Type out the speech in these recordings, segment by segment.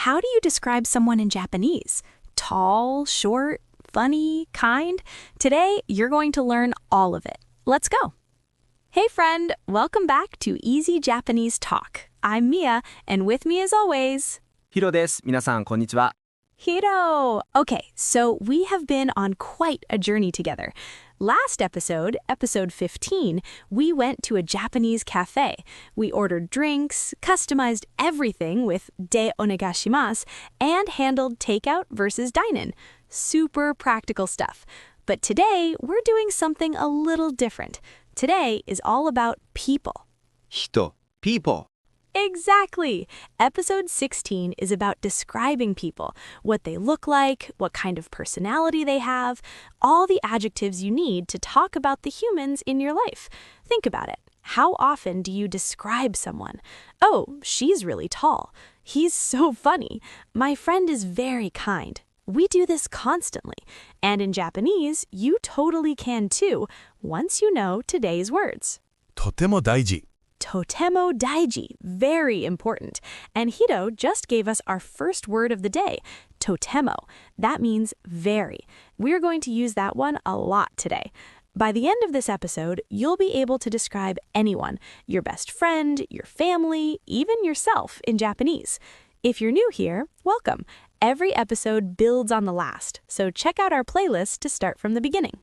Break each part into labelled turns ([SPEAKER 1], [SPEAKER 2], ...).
[SPEAKER 1] how do you describe someone in Japanese? Tall, short, funny, kind? Today, you're going to learn all of it. Let's go. Hey friend, welcome back to Easy Japanese Talk. I'm Mia, and with me as always,
[SPEAKER 2] Hiro です。皆さん、こんにちは。
[SPEAKER 1] Hiro. Okay, so we have been on quite a journey together. Last episode, episode 15, we went to a Japanese cafe. We ordered drinks, customized everything with de onegashimasu, and handled takeout versus dine-in. Super practical stuff. But today, we're doing something a little different. Today is all about people.
[SPEAKER 2] 人、people.
[SPEAKER 1] Exactly. Episode 16 is about describing people, what they look like, what kind of personality they have, all the adjectives you need to talk about the humans in your life. Think about it. How often do you describe someone? Oh, she's really tall. He's so funny. My friend is very kind. We do this constantly. And in Japanese, you totally can too, once you know today's words.
[SPEAKER 3] とても大事。
[SPEAKER 1] Totemo daiji, very important. And Hiro just gave us our first word of the day, totemo. That means very. We're going to use that one a lot today. By the end of this episode, you'll be able to describe anyone, your best friend, your family, even yourself in Japanese. If you're new here, welcome. Every episode builds on the last, so check out our playlist to start from the beginning.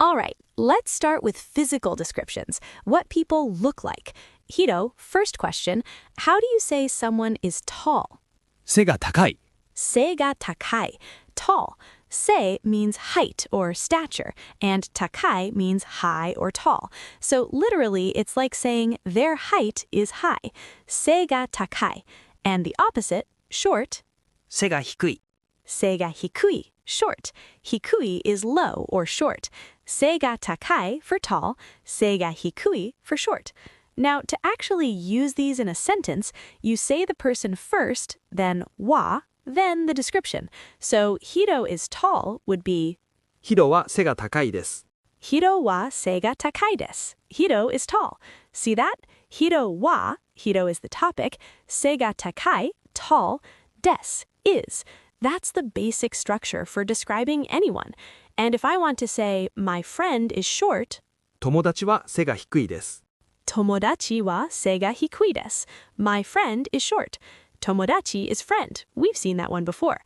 [SPEAKER 1] All right, let's start with physical descriptions, what people look like. Hiro, first question, how do you say someone is tall?
[SPEAKER 2] 背が高い。
[SPEAKER 1] Se ga takai, tall. Se means height or stature, and takai means high or tall. So literally, it's like saying their height is high. Se ga takai. And the opposite, short.
[SPEAKER 2] 背が低い。
[SPEAKER 1] Se ga hikui, short. Hikui is low or short. Se ga takai for tall, se ga hikui for short. Now, to actually use these in a sentence, you say the person first, then wa, then the description. So, Hiro is tall would be
[SPEAKER 2] ヒロは背が高いです。
[SPEAKER 1] Hiro wa se ga takai desu. Hiro is tall. See that? Hiro wa, Hiro is the topic, se ga takai, tall, desu, is. That's the basic structure for describing anyone. And if I want to say, my friend is short,
[SPEAKER 2] 友達は背が低いです。
[SPEAKER 1] tomodachi wa se ga hikui desu. My friend is short. Tomodachi is friend. We've seen that one before.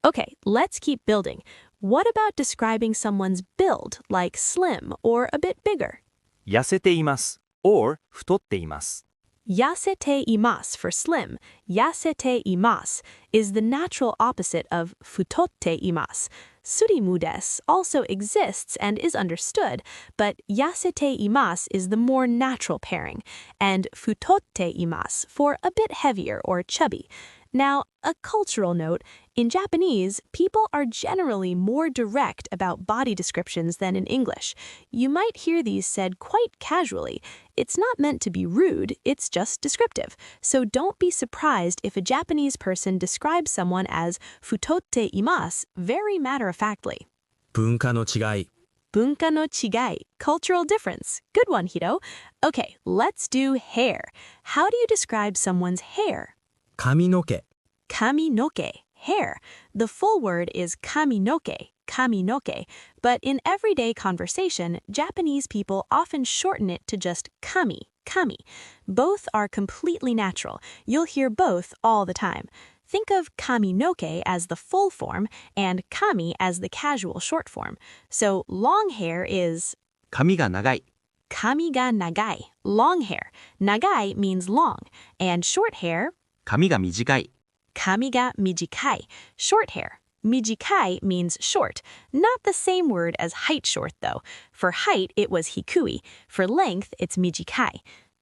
[SPEAKER 1] Okay, let's keep building. What about describing someone's build, like slim or a bit bigger?
[SPEAKER 2] 痩せています。or 太っています。
[SPEAKER 1] Yasete imasu for slim. Yasete imasu is the natural opposite of futotte imasu. Surimu desu also exists and is understood, but yasete imasu is the more natural pairing, and futotte imasu for a bit heavier or chubby. Now, a cultural note, in Japanese, people are generally more direct about body descriptions than in English. You might hear these said quite casually. It's not meant to be rude, it's just descriptive. So don't be surprised if a Japanese person describes someone as futotte imasu very matter-of-factly.
[SPEAKER 2] 文化の違い。
[SPEAKER 1] Bunka no chigai, cultural difference. Good one, Hiro. Okay, let's do hair. How do you describe someone's hair?
[SPEAKER 2] 髪の毛。
[SPEAKER 1] Kaminoke, hair. The full word is kaminoke, kaminoke. But in everyday conversation, Japanese people often shorten it to just kami, kami. Both are completely natural. You'll hear both all the time. Think of kaminoke as the full form and kami as the casual short form. So long hair is
[SPEAKER 2] 髪が長い。
[SPEAKER 1] kami ga nagai, long hair. Nagai means long, and short hair
[SPEAKER 2] 髪が短い。
[SPEAKER 1] kami ga mijikai, short hair. Mijikai means short. Not the same word as height short, though. For height, it was hikui. For length, it's mijikai.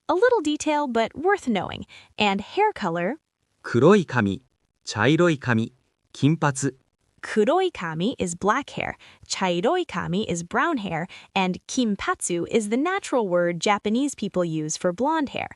[SPEAKER 1] A little detail, but worth knowing. And hair color,
[SPEAKER 2] 黒い髪、茶色い髪、金髪。
[SPEAKER 1] kuroi kami is black hair, chairoi kami is brown hair, and kimpatsu is the natural word Japanese people use for blonde hair.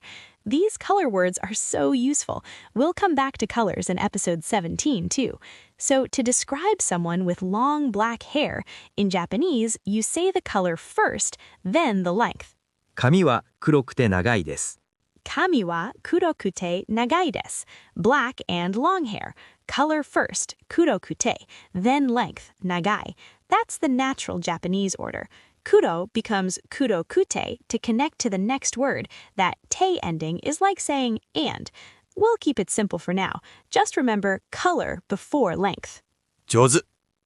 [SPEAKER 1] These color words are so useful. We'll come back to colors in episode 17 too. So to describe someone with long black hair, in Japanese, you say the color first, then the length.
[SPEAKER 2] 髪は黒くて長いです。
[SPEAKER 1] Kami wa kurokute nagai desu. Black and long hair. Color first, kurokute, then length, nagai. That's the natural Japanese order. Kuro becomes kurokute to connect to the next word. That te ending is like saying and. We'll keep it simple for now. Just remember color before length.
[SPEAKER 2] 上手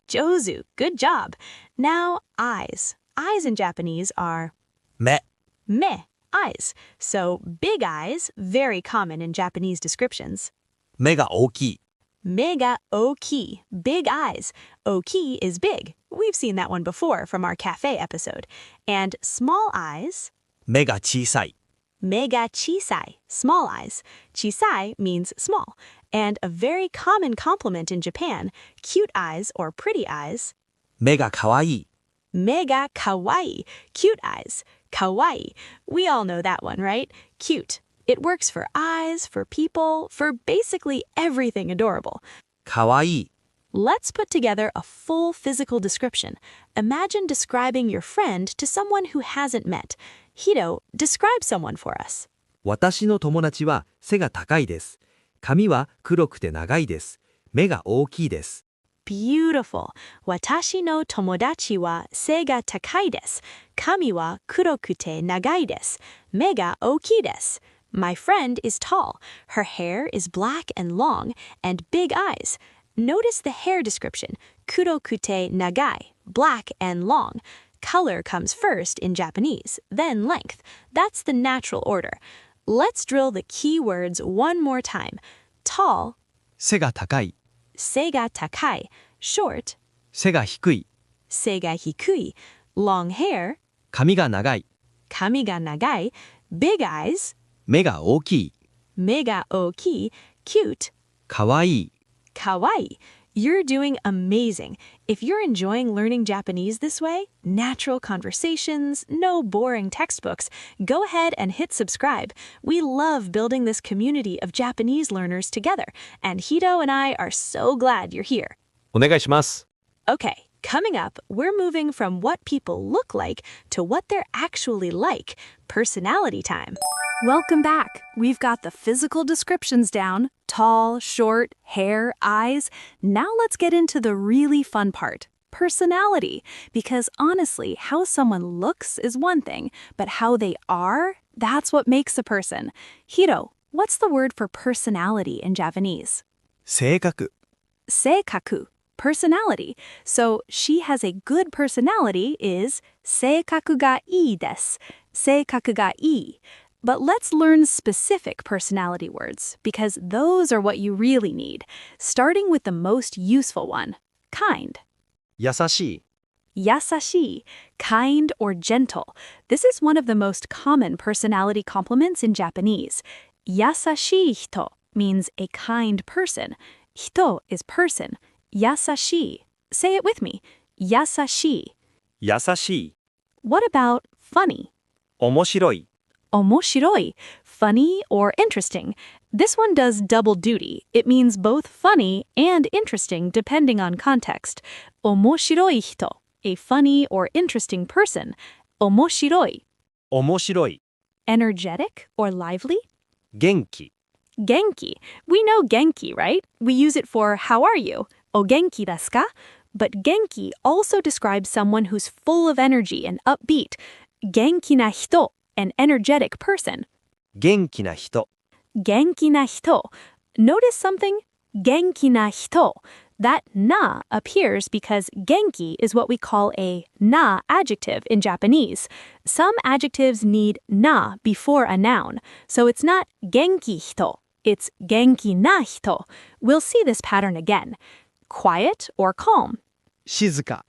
[SPEAKER 1] Jozu, good job. Now, eyes. Eyes in Japanese are
[SPEAKER 2] 目
[SPEAKER 1] me, eyes. So big eyes, very common in Japanese descriptions.
[SPEAKER 2] 目が大きい
[SPEAKER 1] Me ga oki, big eyes. Oki is big. We've seen that one before from our cafe episode. And small eyes,
[SPEAKER 2] 目が小さい
[SPEAKER 1] me ga chisai, small eyes. Chisai means small. And a very common compliment in Japan, cute eyes or pretty eyes,
[SPEAKER 2] 目がかわいい
[SPEAKER 1] me ga kawaii, cute eyes. Kawaii. We all know that one, right? Cute. It works for eyes, for people, for basically everything adorable.
[SPEAKER 2] かわいい
[SPEAKER 1] Let's put together a full physical description. Imagine describing your friend to someone who hasn't met. Hiro, describe someone for us.
[SPEAKER 2] 私の友達は背が高いです。髪は黒くて長いです。目が大きいです。
[SPEAKER 1] Beautiful. Watashi no tomodachi wa sei ga takai desu. Kami wa kurokute nagai desu. Me ga ookii desu. My friend is tall. Her hair is black and long and big eyes. Notice the hair description. Kurokute nagai, black and long. Color comes first in Japanese, then length. That's the natural order. Let's drill the key words one more time. Tall,
[SPEAKER 2] 背が高い
[SPEAKER 1] sei ga takai. Short,
[SPEAKER 2] 背が低い
[SPEAKER 1] sei ga hikui. Long hair,
[SPEAKER 2] 髪が長い
[SPEAKER 1] kami ga nagai. Big eyes,
[SPEAKER 2] 目が大きい
[SPEAKER 1] me ga ookii. Cute,
[SPEAKER 2] かわいい
[SPEAKER 1] kawaii. You're doing amazing. If you're enjoying learning Japanese this way, natural conversations, no boring textbooks, go ahead and hit subscribe. We love building this community of Japanese learners together, and Hiro and I are so glad you're here.
[SPEAKER 2] お願いします
[SPEAKER 1] Okay, coming up, we're moving from what people look like to what they're actually like. Personality time. Welcome back. We've got the physical descriptions down. Tall, short, hair, eyes. Now let's get into the really fun part. Personality. Because honestly, how someone looks is one thing, but how they are, that's what makes a person. Hiro, what's the word for personality in Japanese?
[SPEAKER 2] 性格
[SPEAKER 1] Seikaku, personality. So she has a good personality is 性格がいいです. 性格がいい. But let's learn specific personality words, because those are what you really need. Starting with the most useful one, kind.
[SPEAKER 2] 優しい
[SPEAKER 1] Yasashi, kind or gentle. This is one of the most common personality compliments in Japanese. Yasashi hito means a kind person. Hito is person. Yasashi. Say it with me. Yasashi.
[SPEAKER 2] 優しい
[SPEAKER 1] What about funny?
[SPEAKER 2] 面白い
[SPEAKER 1] Omoshiroi, funny or interesting. This one does double duty. It means both funny and interesting depending on context. Omoshiroi hito, a funny or interesting person. Omoshiroi,
[SPEAKER 2] 面白い
[SPEAKER 1] energetic or lively.
[SPEAKER 2] 元気
[SPEAKER 1] Genki. We know Genki, right? We use it for how are you? O genki desu ka? But Genki also describes someone who's full of energy and upbeat. Genki na hito, an energetic person.
[SPEAKER 2] 元気な人
[SPEAKER 1] Genki na hito. Notice something? Genki na hito. That na appears because genki is what we call a na-adjective in Japanese. Some adjectives need na before a noun, so it's not genki hito, it's genki na hito. We'll see this pattern again. Quiet or calm.
[SPEAKER 2] 静か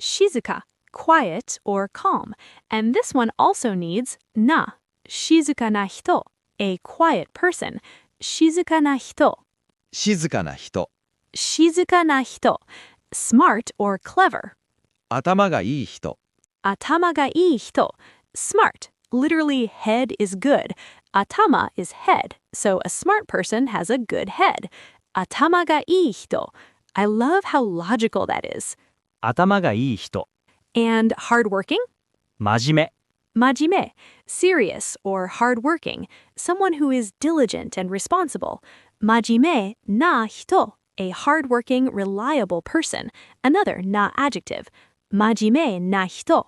[SPEAKER 1] Shizuka, quiet or calm. And this one also needs na. Shizuka na hito, a quiet person. Shizuka na hito.
[SPEAKER 2] 静かな人
[SPEAKER 1] Shizuka na hito, smart or clever.
[SPEAKER 2] 頭がいい人
[SPEAKER 1] Atama ga ii hito, smart. Literally, head is good. Atama is head, so a smart person has a good head. Atama ga ii hito. I love how logical that is.
[SPEAKER 2] 頭がいい人
[SPEAKER 1] And hardworking?
[SPEAKER 2] 真面
[SPEAKER 1] Majime, serious or hardworking, someone who is diligent and responsible. Majime na hito, a hardworking, reliable person. Another na-adjective. Majime na hito.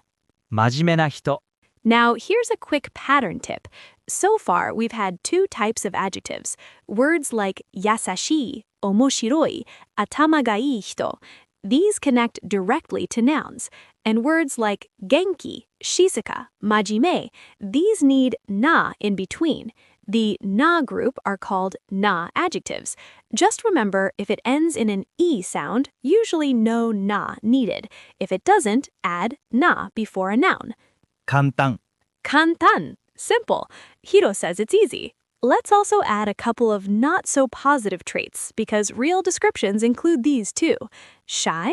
[SPEAKER 3] 真面目な人。
[SPEAKER 1] Now, here's a quick pattern tip. So far, we've had two types of adjectives. Words like yasashii, omoshiroi, atama ga ii hito. These connect directly to nouns. And words like genki, shizuka, majime, these need na in between. The na group are called na-adjectives. Just remember, if it ends in an e sound, usually no na needed. If it doesn't, add na before a noun.
[SPEAKER 3] 簡単。
[SPEAKER 1] Kantan, simple. Hiro says it's easy. Let's also add a couple of not-so-positive traits because real descriptions include these too. Shy,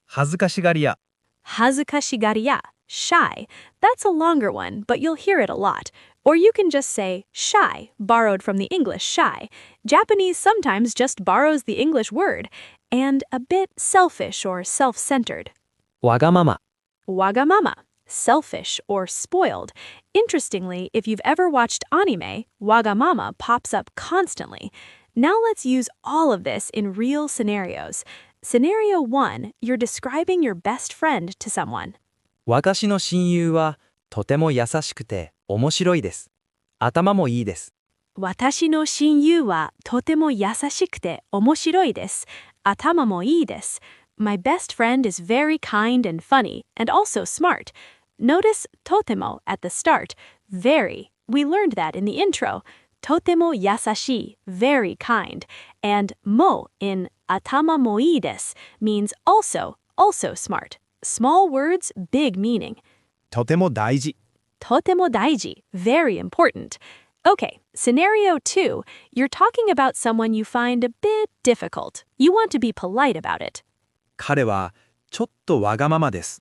[SPEAKER 3] 恥ずかしがり屋。
[SPEAKER 1] hazukashigariya, shy. That's a longer one, but you'll hear it a lot. Or you can just say shy, borrowed from the English shy. Japanese sometimes just borrows the English word. And a bit selfish or self-centered.
[SPEAKER 2] わがまま。
[SPEAKER 1] Wagamama, selfish or spoiled. Interestingly, if you've ever watched anime, Wagamama pops up constantly. Now let's use all of this in real scenarios. Scenario 1, you're describing your best friend to someone.
[SPEAKER 2] 私の親友はとても優しくて面白いです。頭もいいです。
[SPEAKER 1] 私の親友はとても優しくて面白いです。頭もいいです。My best friend is very kind and funny, and also smart. Notice totemo at the start. Very. We learned that in the intro. Totemo yasashi, very kind. And mo in atama mo ii desu means also smart. Small words, big meaning.
[SPEAKER 3] とても大事。
[SPEAKER 1] Totemo daiji, very important. Okay, scenario 2. You're talking about someone you find a bit difficult. You want to be polite about it.
[SPEAKER 3] 彼はちょっとわがままです。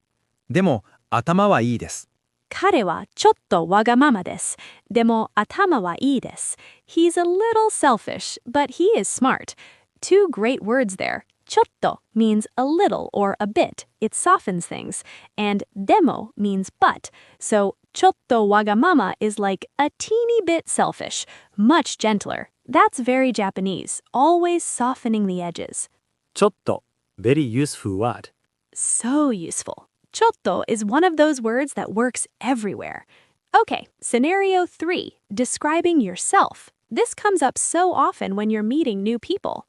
[SPEAKER 3] でも頭はいいです。
[SPEAKER 1] 彼はちょっとわがままです。でも頭はいいです。He's a little selfish, but he is smart. Two great words there. ちょっと means a little or a bit. It softens things. And でも means but. So ちょっとわがまま is like a teeny bit selfish, much gentler. That's very Japanese, always softening the edges.
[SPEAKER 2] ちょっと very useful word.
[SPEAKER 1] So useful. Chotto is one of those words that works everywhere. Okay, scenario 3, describing yourself. This comes up so often when you're meeting new people.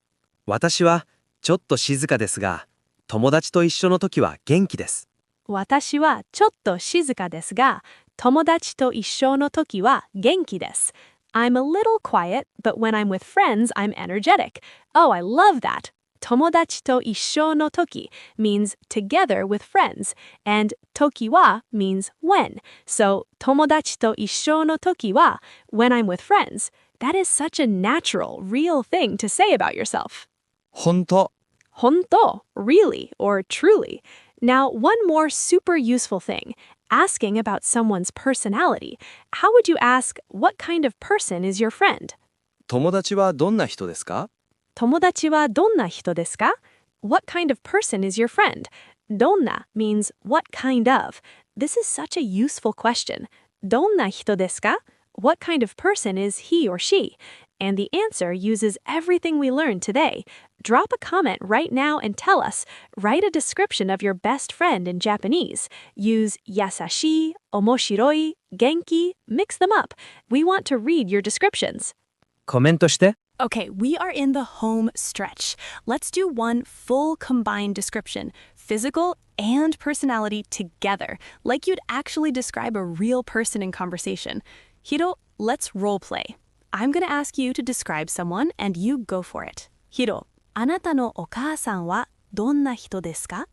[SPEAKER 2] 私はちょっと静かですが、友達と一緒の時は元気です。
[SPEAKER 1] 私はちょっと静かですが、友達と一緒の時は元気です。I'm a little quiet, but when I'm with friends, I'm energetic. Oh, I love that. 友達と一緒の時 means together with friends, and 時は means when. So 友達と一緒の時は when I'm with friends. That is such a natural, real thing to say about yourself.
[SPEAKER 3] 本当。
[SPEAKER 1] honto, really or truly. Now, one more super useful thing, asking about someone's personality. How would you ask, what kind of person is your friend?
[SPEAKER 2] 友達はどんな人ですか？
[SPEAKER 1] 友達はどんな人ですか? What kind of person is your friend? Donna means what kind of. This is such a useful question. どんな人ですか? What kind of person is he or she? And the answer uses everything we learned today. Drop a comment right now and tell us. Write a description of your best friend in Japanese. Use yasashi, omoshiroi, genki, mix them up. We want to read your descriptions.
[SPEAKER 2] コメントして。
[SPEAKER 1] Okay, we are in the home stretch. Let's do one full combined description, physical and personality together, like you'd actually describe a real person in conversation. Hiro, let's role play. I'm going to ask you to describe someone and you go for it. Hiro, あなたのお母さんはどんな人ですか?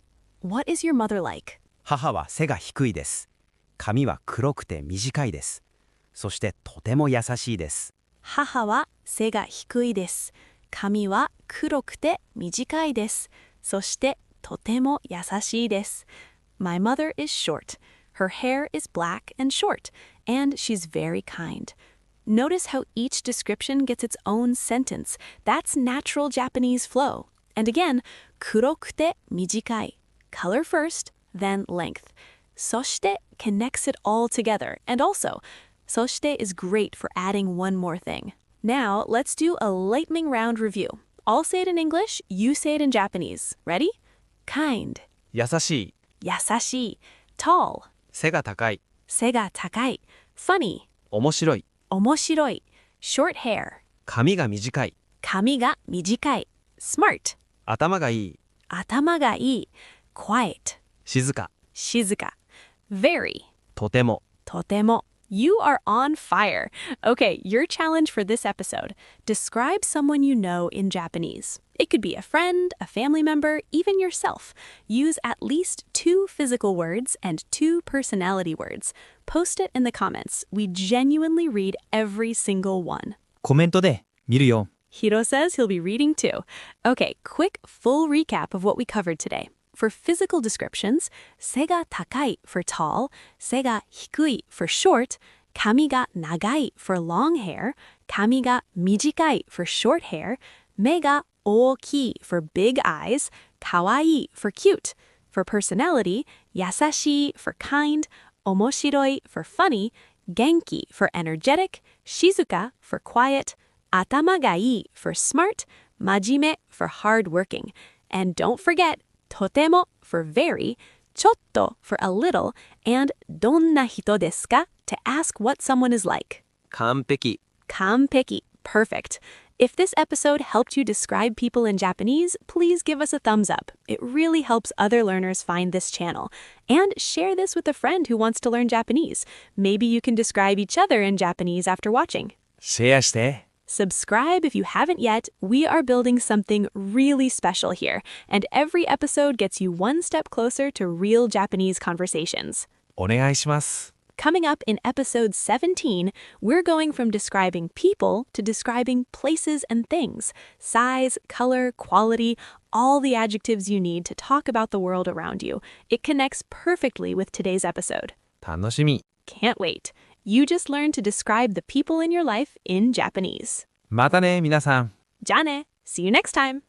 [SPEAKER 1] What is your mother like?
[SPEAKER 3] 母は背が低いです。髪は黒くて短いです。そしてとても優しいです。
[SPEAKER 1] 母は背が低いです。髪は黒くて短いです。そしてとても優しいです。My mother is short. Her hair is black and short, and she's very kind. Notice how each description gets its own sentence. That's natural Japanese flow. And again, 黒くて短い. Color first, then length. soshite connects it all together. And also, soshite is great for adding one more thing. Now, let's do a lightning round review. I'll say it in English, you say it in Japanese. Ready? Kind,
[SPEAKER 3] 優しい、
[SPEAKER 1] yasashi, tall,
[SPEAKER 3] 背が高い、
[SPEAKER 1] 背が高い, funny,
[SPEAKER 3] 面白い、
[SPEAKER 1] omoshiroi, short hair,
[SPEAKER 3] 髪が短い、
[SPEAKER 1] 髪が短い, smart,
[SPEAKER 3] 頭がいい、
[SPEAKER 1] 頭がいい, quiet,
[SPEAKER 3] 静か、
[SPEAKER 1] shizuka, very,
[SPEAKER 3] とても、
[SPEAKER 1] totemo. You are on fire. Okay, your challenge for this episode. Describe someone you know in Japanese. It could be a friend, a family member, even yourself. Use at least 2 physical words and 2 personality words. Post it in the comments. We genuinely read every single one.
[SPEAKER 4] コメントで見るよ。
[SPEAKER 1] Hiro says he'll be reading too. Okay, quick full recap of what we covered today. For physical descriptions, 背が高い for tall, 背が低い for short, 髪が長い for long hair, 髪が短い for short hair, 目が大きい for big eyes, かわいい for cute. For personality, 優しい for kind, 面白い for funny, Genki for energetic, shizuka for quiet, 頭がいい for smart, 真面目 for hardworking. And don't forget, とても for very, Chotto for a little, and どんな人ですか to ask what someone is like.
[SPEAKER 3] 完璧。
[SPEAKER 1] Kanpeki, perfect. If this episode helped you describe people in Japanese, please give us a thumbs up. It really helps other learners find this channel. And share this with a friend who wants to learn Japanese. Maybe you can describe each other in Japanese after watching.
[SPEAKER 4] シェアして。
[SPEAKER 1] Subscribe if you haven't yet. We are building something really special here, and every episode gets you one step closer to real Japanese conversations.
[SPEAKER 4] お願いします。
[SPEAKER 1] Coming up in episode 17, we're going from describing people to describing places and things. Size, color, quality, all the adjectives you need to talk about the world around you. It connects perfectly with today's episode.
[SPEAKER 4] 楽しみ。
[SPEAKER 1] Can't wait. You just learned to describe the people in your life in Japanese.
[SPEAKER 4] またね、皆さん。
[SPEAKER 1] じゃあね. See you next time.